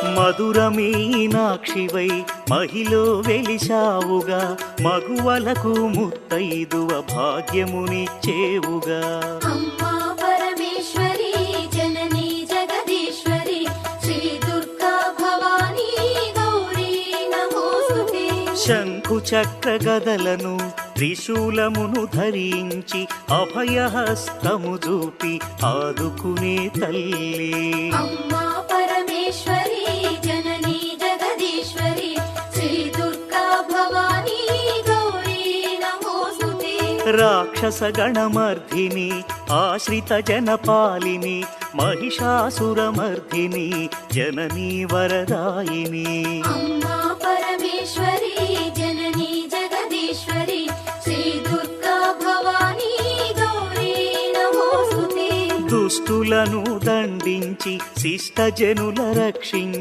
మధుర మీనాక్షివై మహిలో వెలిశావుగా, మగువలకు ముత్తైదువ భాగ్యమునిచ్చేవుగా. అమ్మా పరమేశ్వరి జననీ జగదీశ్వరి శ్రీ దుర్గా భవానీ గౌరీ నమోస్తుతే. శంఖు చక్ర గదలను త్రిశూలమును ధరించి అభయహస్తము చూపి ఆదుకునే తల్లి. అమ్మా పరమేశ్వరి జననీ జగదీశ్వరి శ్రీ దుర్గా భవానీ గౌరీ నమోస్తుతే. రాక్షస గణమర్ధిని ఆశ్రిత జనపాలిని మహిషాసురమర్ధిని జననీ వరదాయిని. అమ్మా పరమేశ్వరి జననీ జగదీశ్వరి శ్రీ దుర్గా భవానీ గౌరీ నమోస్తుతే. దుష్టులను దండించి శిష్టజనుల రక్షించి